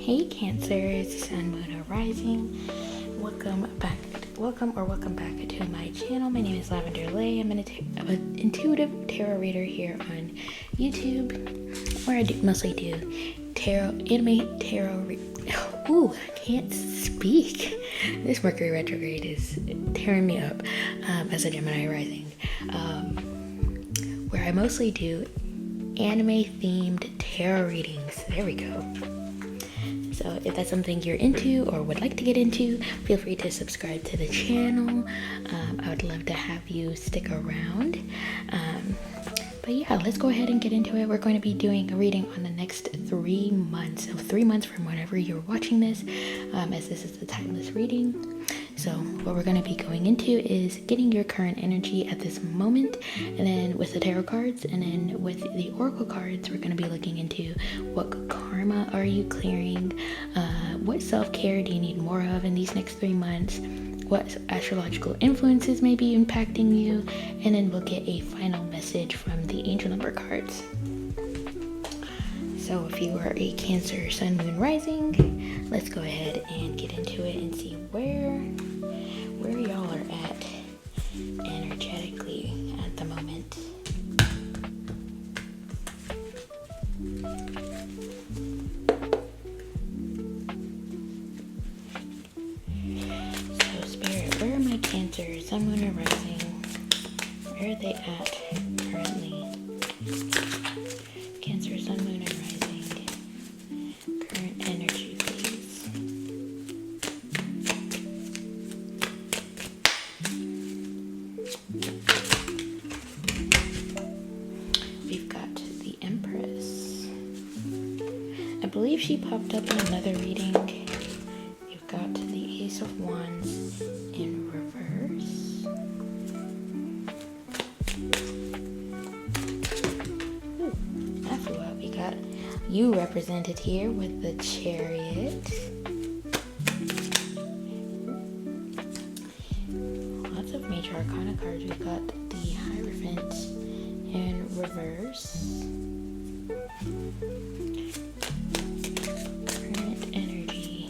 Hey Cancers, Sun, Moon, or Rising. Welcome back to my channel. My name is Lavender Lay. I'm an intuitive tarot reader here on YouTube, where I mostly do tarot. Ooh, I can't speak. This Mercury retrograde is tearing me up as a Gemini rising, where I mostly do anime themed tarot readings. There we go. So if that's something you're into or would like to get into, feel free to subscribe to the channel. I would love to have you stick around. But yeah, let's go ahead and get into it. We're going to be doing a reading on the next 3 months. So 3 months from whenever you're watching this, as this is the timeless reading. So what we're going to be going into is getting your current energy at this moment, and then with the tarot cards, and then with the oracle cards, we're going to be looking into what karma are you clearing, what self-care do you need more of in these next 3 months, what astrological influences may be impacting you, and then we'll get a final message from the angel number cards. So if you are a Cancer, Sun, Moon, Rising, let's go ahead and get into it and see where y'all are at energetically at the moment. So Spirit, where are my Cancers, Sun, Moon, or Rising? Where are they at currently? Cancer, Sun, Moon, and Rising. Current energy, please. We've got the Empress. I believe she popped up in another reading. You've got the Ace of Wands in reverse. Ooh, Afua, we got you represented here with the Chariot. Lots of major arcana cards. We've got the Hierophant in reverse. Current energy.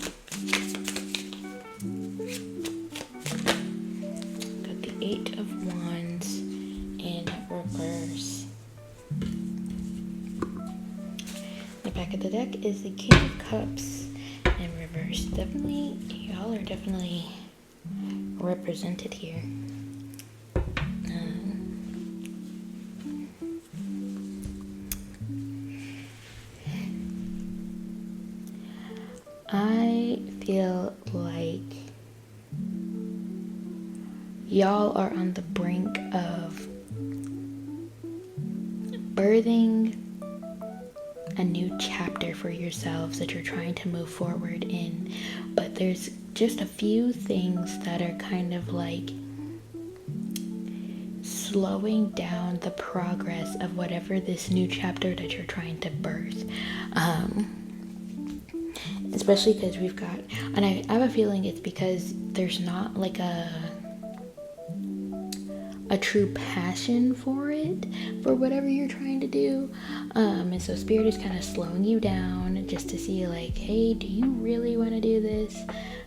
Got the Eight of Wands in reverse. The back of the deck is the King of Cups in reverse. Definitely, y'all are definitely represented here. I feel like y'all are on the brink of birthing a new chapter for yourselves that you're trying to move forward in, but there's just a few things that are kind of like slowing down the progress of whatever this new chapter that you're trying to birth. Especially because we've got, and I have a feeling it's because there's not like a true passion for it, for whatever you're trying to do. And so Spirit is kind of slowing you down just to see like, hey, do you really want to do this?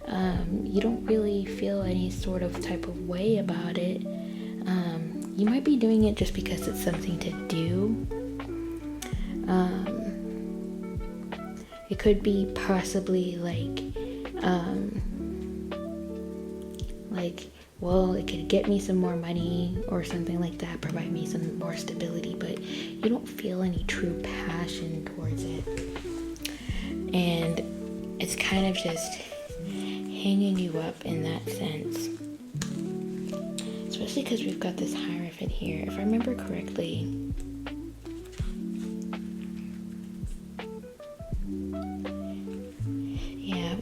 You don't really feel any sort of type of way about it. You might be doing it just because it's something to do. It could be possibly well, it could get me some more money or something like that, provide me some more stability, but you don't feel any true passion towards it. And it's kind of just hanging you up in that sense. Especially because we've got this Hierophant here. If I remember correctly,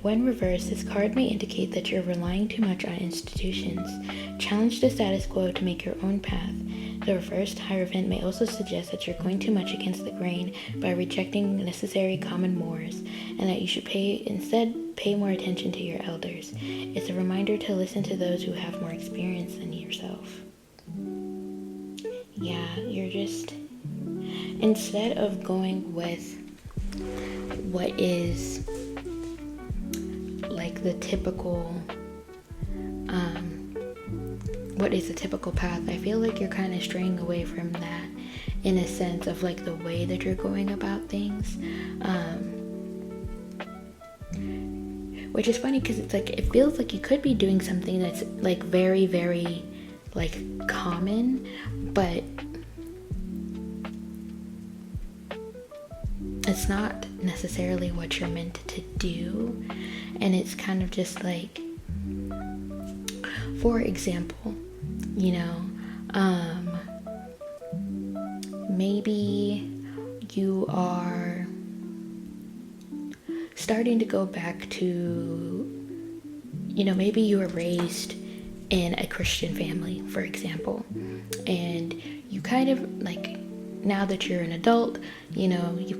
when reversed, this card may indicate that you're relying too much on institutions. Challenge the status quo to make your own path. The reversed Hierophant may also suggest that you're going too much against the grain by rejecting necessary common mores, and that you should instead pay more attention to your elders. It's a reminder to listen to those who have more experience than yourself. Yeah, you're just, instead of going with what is like the typical, what is the typical path. I feel like you're kind of straying away from that in a sense of like the way that you're going about things. Which is funny because it's like, it feels like you could be doing something that's like very, very like common, but it's not necessarily what you're meant to do. And it's kind of just like, for example, you know, maybe you are starting to go back to, you know, maybe you were raised in a Christian family, for example, and you kind of like, now that you're an adult, you know, you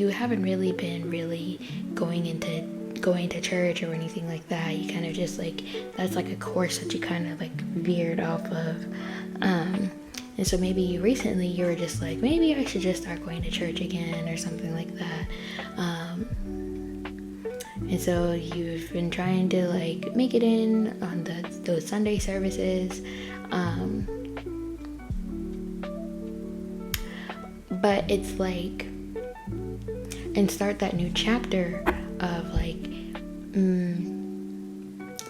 haven't really been really going to church or anything like that. You kind of just like, that's like a course that you kind of like veered off of. And so maybe recently you were just like, maybe I should just start going to church again or something like that. And so you've been trying to like make it in on those Sunday services. But it's like, and start that new chapter of like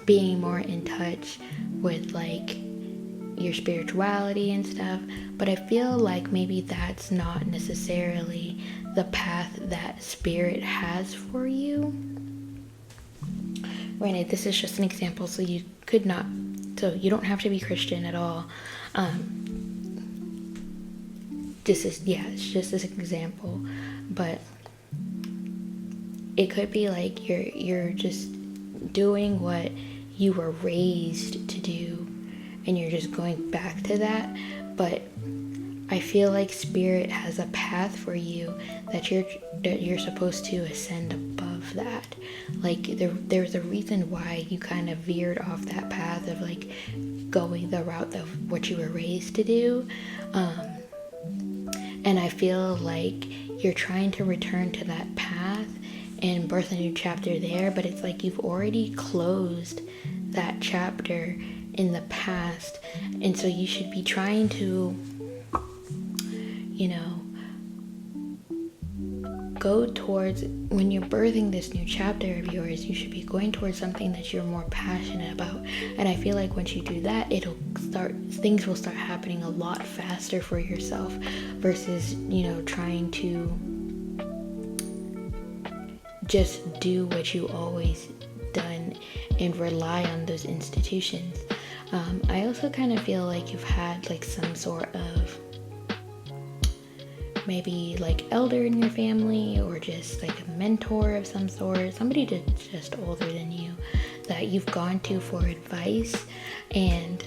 being more in touch with like your spirituality and stuff. But I feel like maybe that's not necessarily the path that spirit has for you. Granted, this is just an example, so you don't have to be Christian at all. It's just this example, but it could be like you're just doing what you were raised to do, and you're just going back to that. But I feel like spirit has a path for you that you're supposed to ascend above that. Like there's a reason why you kind of veered off that path of like going the route of what you were raised to do. And I feel like you're trying to return to that path and birth a new chapter there, but it's like you've already closed that chapter in the past. And so you should be trying to, you know, go towards, when you're birthing this new chapter of yours, you should be going towards something that you're more passionate about. And I feel like once you do that, things will start happening a lot faster for yourself versus, you know, trying to just do what you always done and rely on those institutions. I also kind of feel like you've had like some sort of maybe like elder in your family, or just like a mentor of some sort, somebody that's just older than you that you've gone to for advice. And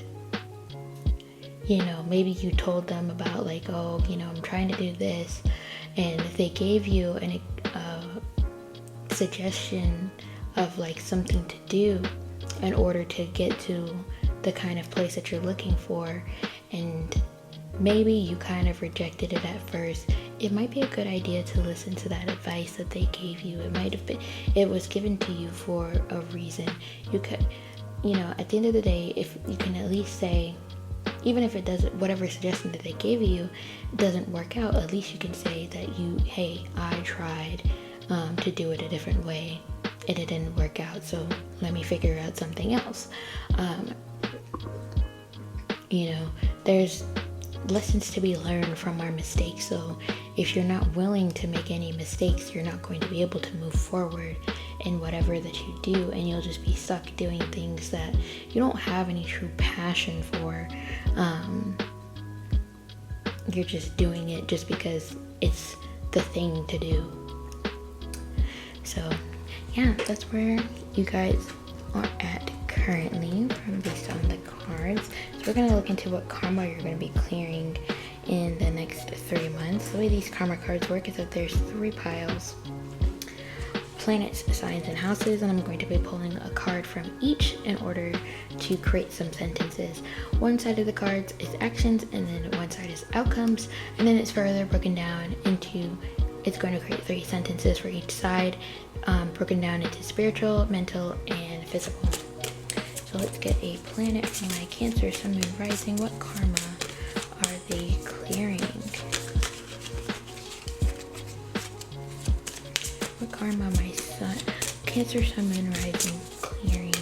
you know, maybe you told them about like, oh, you know, I'm trying to do this, and they gave you a suggestion of like something to do in order to get to the kind of place that you're looking for, and maybe you kind of rejected it at first. It might be a good idea to listen to that advice that they gave you. It was given to you for a reason. You could, you know, at the end of the day, if you can at least say, even if it doesn't, whatever suggestion that they gave you doesn't work out, at least you can say that hey, I tried to do it a different way and it didn't work out, so let me figure out something else. You know, there's lessons to be learned from our mistakes. So if you're not willing to make any mistakes, you're not going to be able to move forward in whatever that you do, and you'll just be stuck doing things that you don't have any true passion for. You're just doing it just because it's the thing to do. So yeah, that's where you guys are at currently based on the cards. So we're going to look into what karma you're going to be clearing in the next 3 months. The way these karma cards work is that there's 3 piles: planets, signs, and houses, and I'm going to be pulling a card from each in order to create some sentences. One side of the cards is actions, and then one side is outcomes, and then it's further broken down into it's going to create 3 sentences for each side, broken down into spiritual, mental, and physical. So let's get a planet for my Cancer, Sun, Moon, Rising. What karma are they clearing? What karma my Sun, Cancer, Sun, Moon, Rising clearing?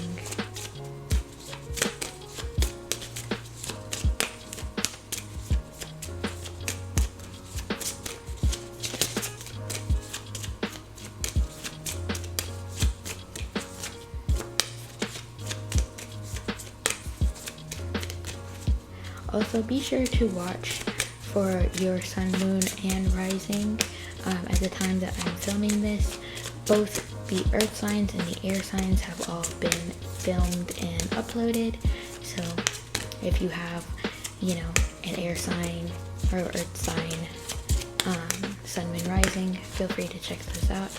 Also, be sure to watch for your Sun, Moon, and Rising at the time that I'm filming this. Both the Earth signs and the air signs have all been filmed and uploaded. So if you have, you know, an air sign or Earth sign, Sun, Moon, Rising, feel free to check those out.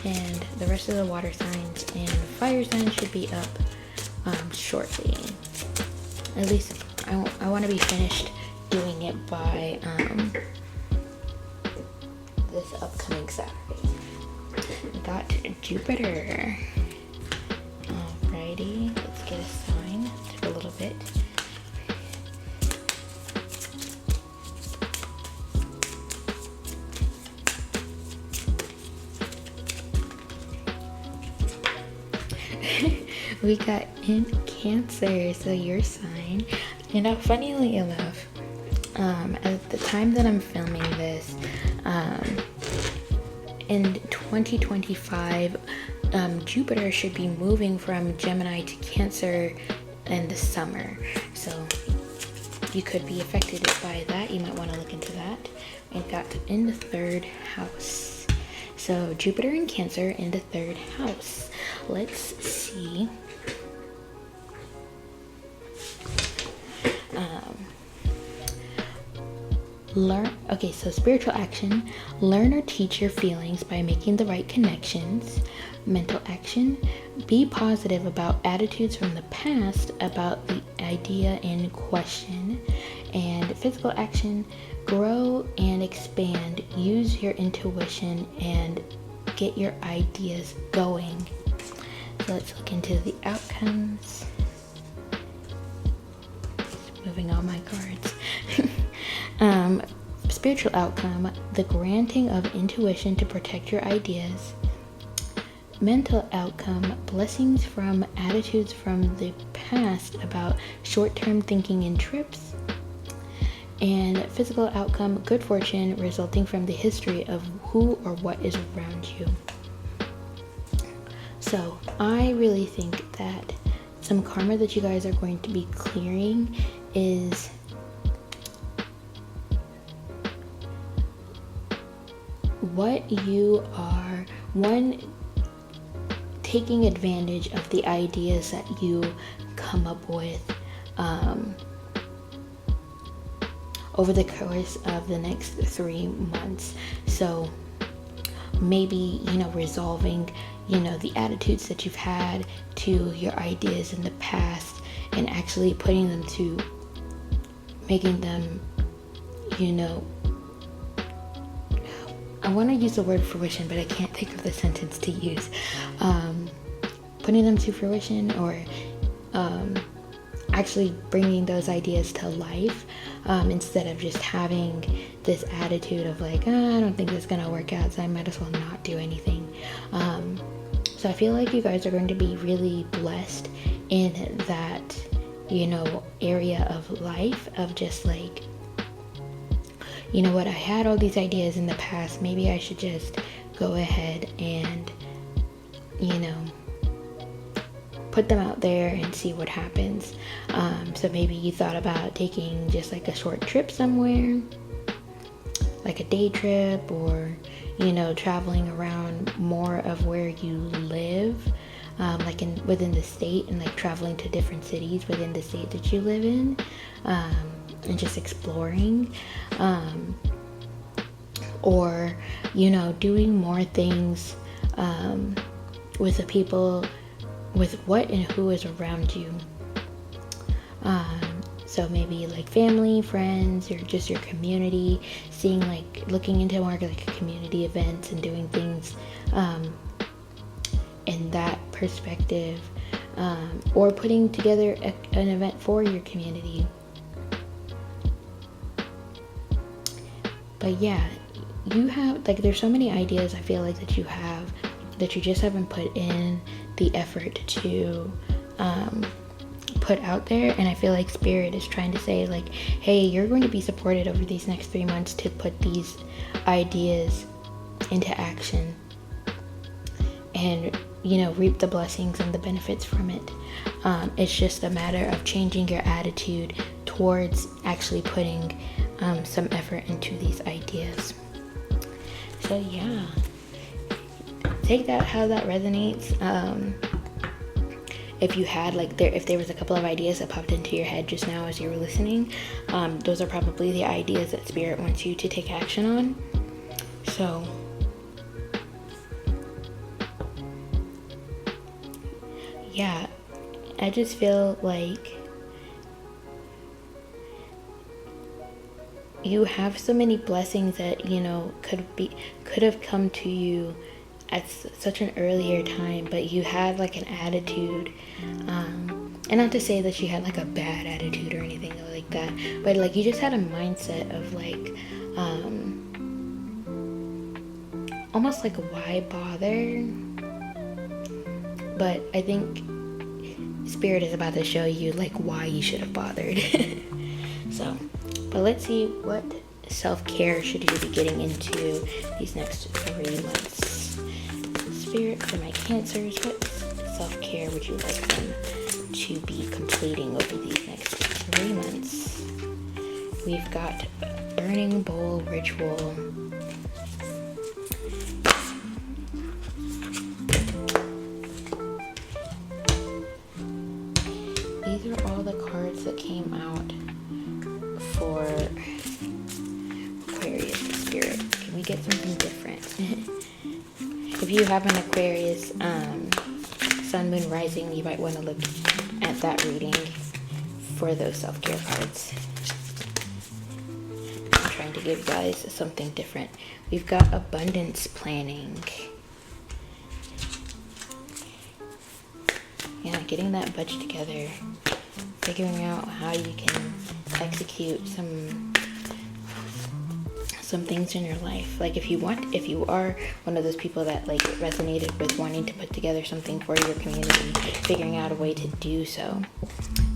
And the rest of the water signs and fire signs should be up shortly. At least I want to be finished doing it by this upcoming Saturday. We got Jupiter. Alrighty, let's get a sign. Took a little bit. We got in Cancer, so your sign. You know, funnily enough, at the time that I'm filming this, in 2025, Jupiter should be moving from Gemini to Cancer in the summer. So you could be affected by that. You might want to look into that. It got in the 3rd house. So Jupiter in Cancer in the 3rd house. Let's see. Okay, so spiritual action, learn or teach your feelings by making the right connections. Mental action, be positive about attitudes from the past about the idea in question. And physical action, grow and expand, use your intuition and get your ideas going. So let's look into the outcomes. Just moving all my cards. Spiritual outcome, the granting of intuition to protect your ideas. Mental outcome, blessings from attitudes from the past about short-term thinking and trips. And physical outcome, good fortune resulting from the history of who or what is around you. So I really think that some karma that you guys are going to be clearing is what you are, one, taking advantage of the ideas that you come up with over the course of the next 3 months. So maybe, you know, resolving, you know, the attitudes that you've had to your ideas in the past and actually putting them to making them, you know, I want to use the word fruition, but I can't think of the sentence to use. Putting them to fruition, or actually bringing those ideas to life, instead of just having this attitude of like, I don't think this is going to work out, so I might as well not do anything. So I feel like you guys are going to be really blessed in that, you know, area of life of just like, you know what, I had all these ideas in the past, maybe I should just go ahead and, you know, put them out there and see what happens. So maybe you thought about taking just like a short trip somewhere, like a day trip, or, you know, traveling around more of where you live, like within the state, and like traveling to different cities within the state that you live in, and just exploring, or, you know, doing more things with the people, with what and who is around you. So maybe like family, friends, or just your community, seeing like looking into more like community events and doing things in that perspective, or putting together an event for your community. But yeah, you have like, there's so many ideas I feel like that you have that you just haven't put in the effort to put out there. And I feel like Spirit is trying to say like, hey, you're going to be supported over these next 3 months to put these ideas into action and, you know, reap the blessings and the benefits from it. It's just a matter of changing your attitude towards actually putting some effort into these ideas. So yeah, take that how that resonates. If you had like if there was a couple of ideas that popped into your head just now as you were listening, those are probably the ideas that Spirit wants you to take action on. So yeah, I just feel like you have so many blessings that, you know, could have come to you at such an earlier time, but you had like an attitude, and not to say that you had like a bad attitude or anything like that, but like you just had a mindset of like almost like, why bother? But I think Spirit is about to show you like why you should have bothered. So, but let's see, what self-care should you be getting into these next 3 months? Spirit, for my Cancers, what self-care would you like them to be completing over these next 3 months? We've got Burning Bowl Ritual. These are all the cards that came out for Aquarius Spirit. Can we get something different? If you have an Aquarius Sun, Moon, Rising, you might want to look at that reading for those self-care cards. I'm trying to give you guys something different. We've got Abundance Planning. Yeah, getting that budget together, figuring out how you can execute some things in your life. Like if you are one of those people that like resonated with wanting to put together something for your community, figuring out a way to do so.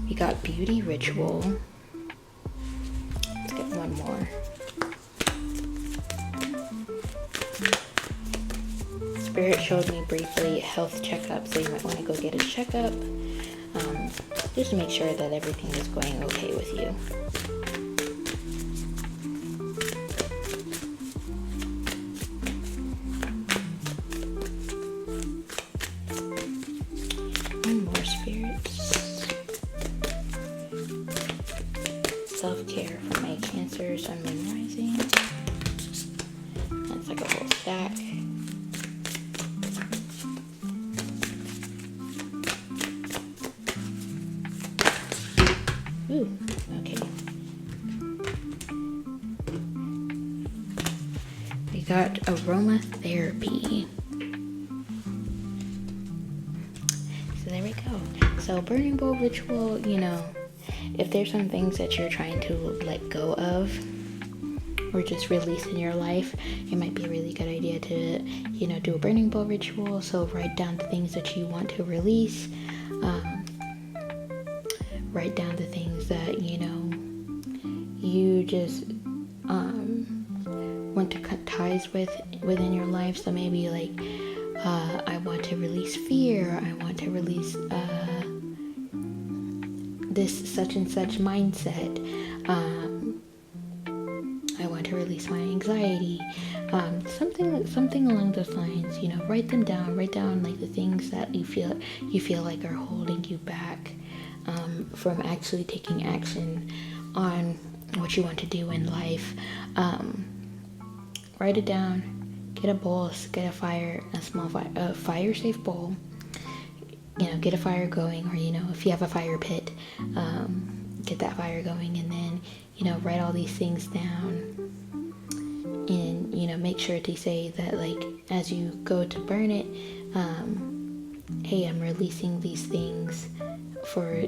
We got Beauty Ritual. Let's get one more. Spirit showed me briefly health checkup, so you might want to go get a checkup, just to make sure that everything is going okay with you. One more, Spirits. Self-care for my Cancer, Sun, Moon, Rising. That's like a whole stack. Ooh, okay. We got aromatherapy. So there we go. So Burning Bowl Ritual, you know, if there's some things that you're trying to let go of or just release in your life, it might be a really good idea to, you know, do a Burning Bowl Ritual. So write down the things that you want to release. Write down the things that, you know, you just want to cut ties within your life. So maybe like, I want to release fear. I want to release this such and such mindset. I want to release my anxiety. Something along those lines. You know, write them down. Write down like the things that you feel like are holding you back from actually taking action on what you want to do in life. Write it down. Get a bowl. Get a fire. A fire-safe bowl. You know, get a fire going, or you know, if you have a fire pit, get that fire going, and then, you know, write all these things down. And, you know, make sure to say that, like, as you go to burn it, hey, I'm releasing these things for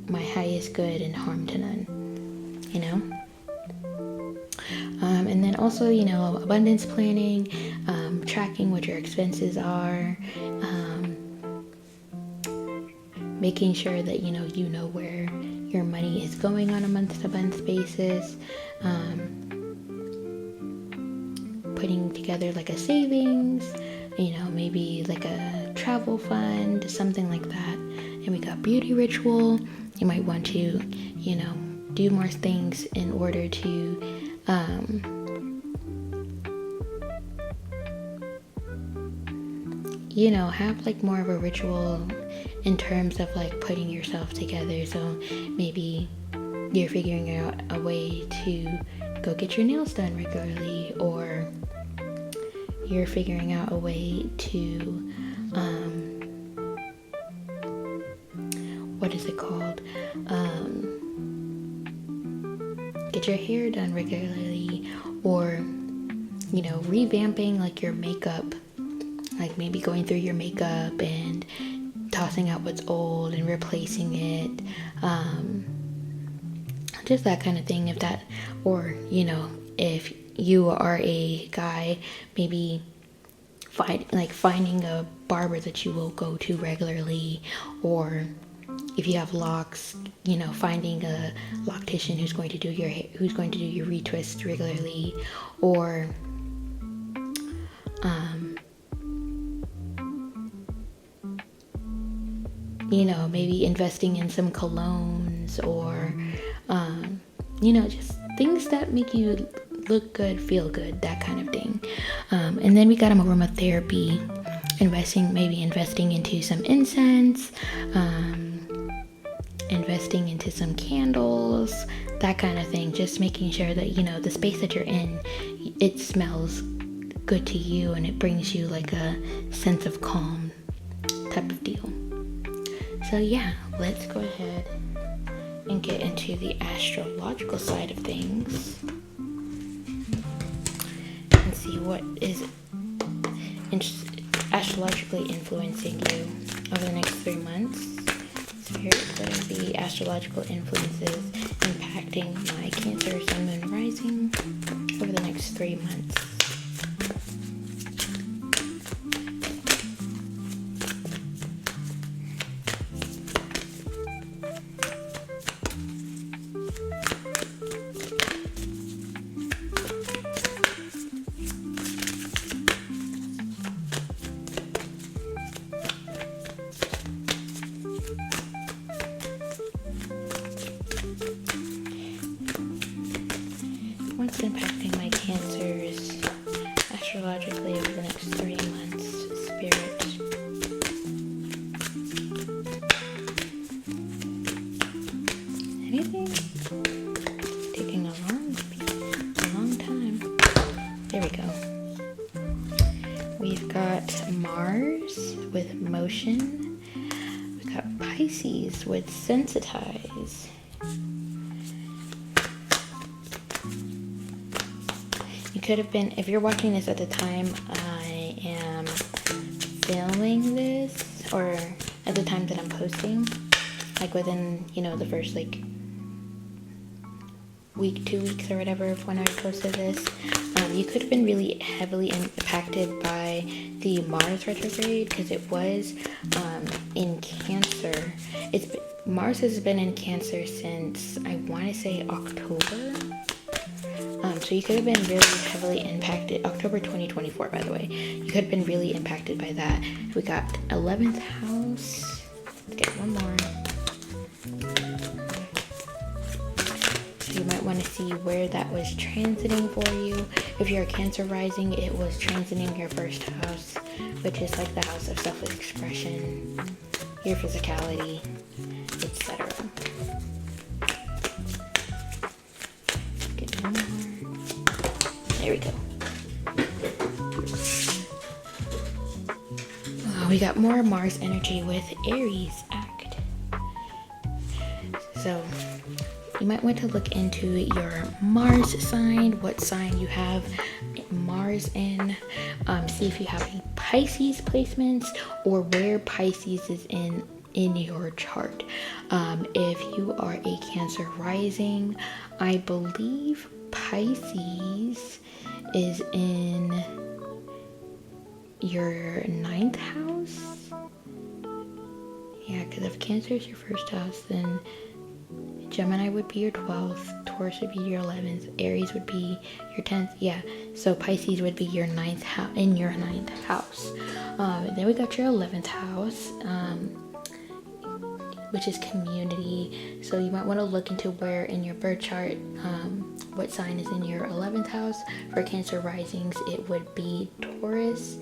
my highest good and harm to none, you know? And then also, you know, abundance planning, tracking what your expenses are, making sure that, you know where your money is going on a month-to-month basis, putting together like a savings, you know, maybe like a travel fund, something like that. And we got beauty ritual. You might want to, you know, do more things in order to you know, have like more of a ritual in terms of like putting yourself together. So maybe you're figuring out a way to go get your nails done regularly, or you're figuring out a way to what is it called, get your hair done regularly, or, you know, revamping like your makeup, like maybe going through your makeup and tossing out what's old and replacing it, just that kind of thing. If that, or, you know, if you are a guy, maybe finding a barber that you will go to regularly, or if you have locks, you know, finding a loctician who's going to do your hair, who's going to do your retwist regularly, or you know, maybe investing in some colognes, or you know, just things that make you look good, feel good, that kind of thing. And then we got aromatherapy, investing into some incense, investing into some candles, that kind of thing. Just making sure that, you know, the space that you're in, it smells good to you and it brings you like a sense of calm type of deal. So yeah, let's go ahead and get into the astrological side of things and see what is astrologically influencing you over the next 3 months. So here's what are the astrological influences impacting my Cancer, Sun, Moon, Rising over the next 3 months. What's impacting my Cancers astrologically over the next 3 months, Spirit? Anything? Taking a long time. There we go. We've got Mars with motion. We've got Pisces with sensitize. Could have been, if you're watching this at the time I am filming this, or at the time that I'm posting, like within, you know, the first like week, 2 weeks or whatever of when I posted this, you could have been really heavily impacted by the Mars retrograde, because it was in Cancer. Mars has been in Cancer since, I want to say, October. So you could have been really heavily impacted. October 2024, by the way. You could have been really impacted by that. We got 11th house. Let's get one more. So you might want to see where that was transiting for you. If you're a Cancer rising, it was transiting your first house, which is like the house of self-expression, your physicality, etc. Get one more. There we go. We got more Mars energy with Aries act. So you might want to look into your Mars sign, what sign you have Mars in. See if you have any Pisces placements or where Pisces is in your chart. If you are a Cancer rising, I believe Pisces is in your 9th house. Yeah, because if Cancer is your 1st house, then Gemini would be your 12th, Taurus would be your 11th, Aries would be your 10th. Yeah, so Pisces would be your 9th house, in your 9th house. Then we got your 11th house, which is community. So you might want to look into where in your birth chart, what sign is in your 11th house. For Cancer risings, it would be Taurus.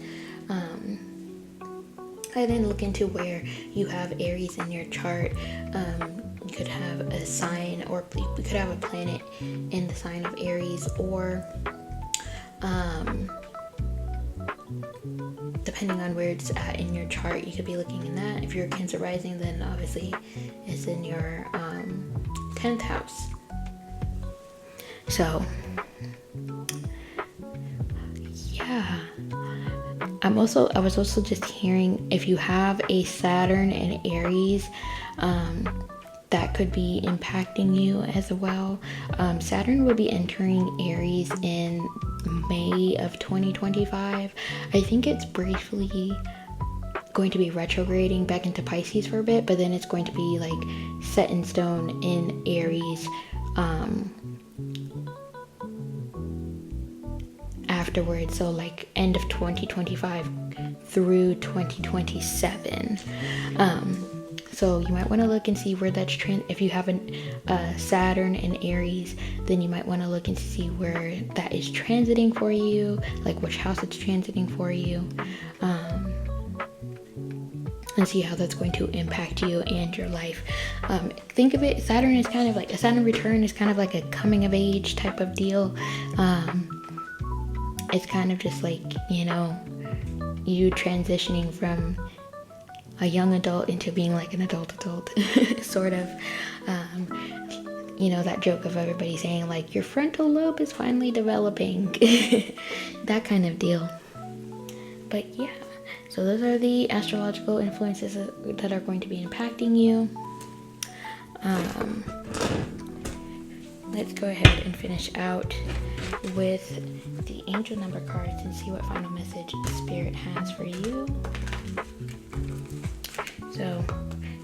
And then look into where you have Aries in your chart. You could have a sign, or we could have a planet in the sign of Aries, or depending on where it's at in your chart, you could be looking in that. If you're Cancer rising, then obviously it's in your 10th house. So yeah, I was also just hearing, if you have a Saturn and Aries, that could be impacting you as well. Saturn would be entering Aries in May of 2025. I think it's briefly going to be retrograding back into Pisces for a bit, but then it's going to be like set in stone in Aries afterwards. So like end of 2025 through 2027. So you might want to look and see where that's if you have a Saturn in Aries, then you might want to look and see where that is transiting for you, like which house it's transiting for you, and see how that's going to impact you and your life. Think of it, Saturn is kind of like, a Saturn return is kind of like a coming of age type of deal. It's kind of just like, you know, you transitioning from a young adult into being like an adult sort of. You know, that joke of everybody saying like your frontal lobe is finally developing, that kind of deal. But yeah, so those are the astrological influences that are going to be impacting you. Let's go ahead and finish out with the angel number cards and see what final message Spirit has for you. So,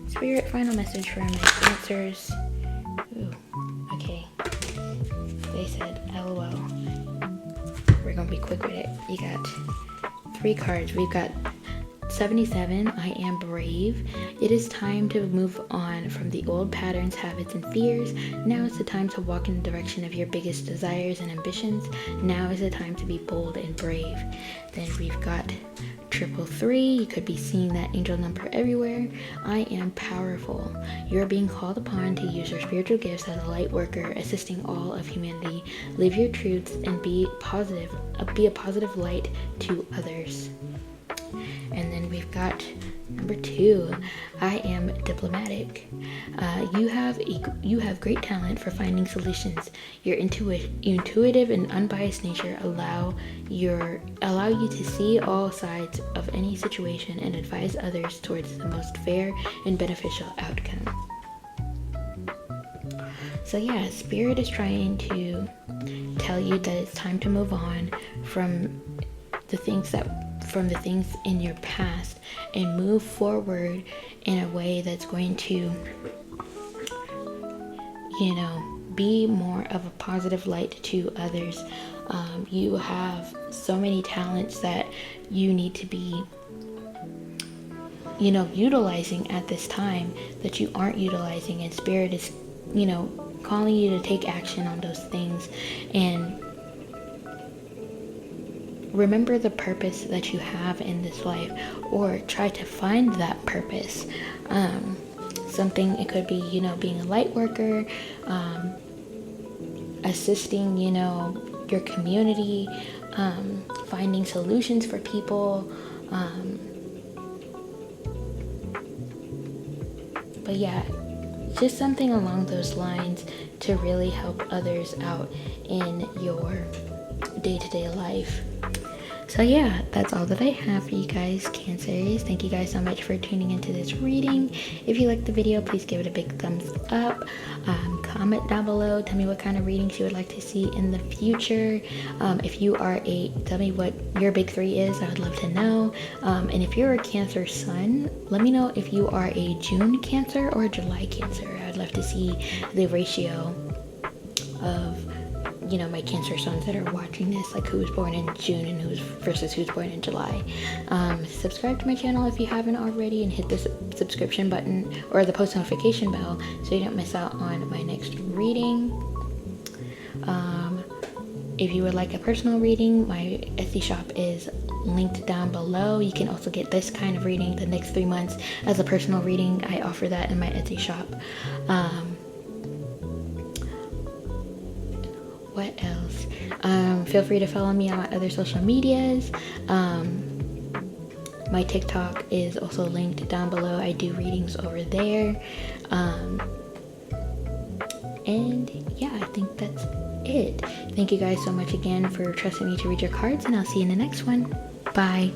Spirit, final message for my Cancers. Ooh, okay. They said, LOL. We're gonna be quick with it. You got 3 cards. We've got 77, I am brave. It is time to move on from the old patterns, habits, and fears. Now is the time to walk in the direction of your biggest desires and ambitions. Now is the time to be bold and brave. Then we've got 333. You could be seeing that angel number everywhere. I am powerful. You're being called upon to use your spiritual gifts as a light worker, assisting all of humanity. Live your truths and be positive. Be a positive light to others. And then we've got number 2. I am diplomatic. You have great talent for finding solutions. Your intuitive and unbiased nature allow you to see all sides of any situation and advise others towards the most fair and beneficial outcome. So yeah, Spirit is trying to tell you that it's time to move on from the things in your past and move forward in a way that's going to, you know, be more of a positive light to others. You have so many talents that you need to be, you know, utilizing at this time that you aren't utilizing, and Spirit is, you know, calling you to take action on those things and remember the purpose that you have in this life, or try to find that purpose. It could be, you know, being a light worker, assisting, you know, your community, finding solutions for people. But yeah, just something along those lines to really help others out in your day-to-day life. So yeah, that's all that I have for you guys, Cancers. Thank you guys so much for tuning into this reading. If you liked the video, please give it a big thumbs up. Comment down below. Tell me what kind of readings you would like to see in the future. If you are tell me what your big 3 is. I would love to know. And if you're a Cancer sun, let me know if you are a June Cancer or a July Cancer. I'd love to see the ratio of, you know, my Cancer suns that are watching this, like who was born in June and versus who's born in July. Subscribe to my channel if you haven't already, and hit the subscription button or the post notification bell so you don't miss out on my next reading. If you would like a personal reading, my Etsy shop is linked down below. You can also get this kind of reading the next 3 months as a personal reading. I offer that in my Etsy shop. What else? Feel free to follow me on my other social medias. My TikTok is also linked down below. I do readings over there. And yeah, I think that's it. Thank you guys so much again for trusting me to read your cards, and I'll see you in the next one. Bye.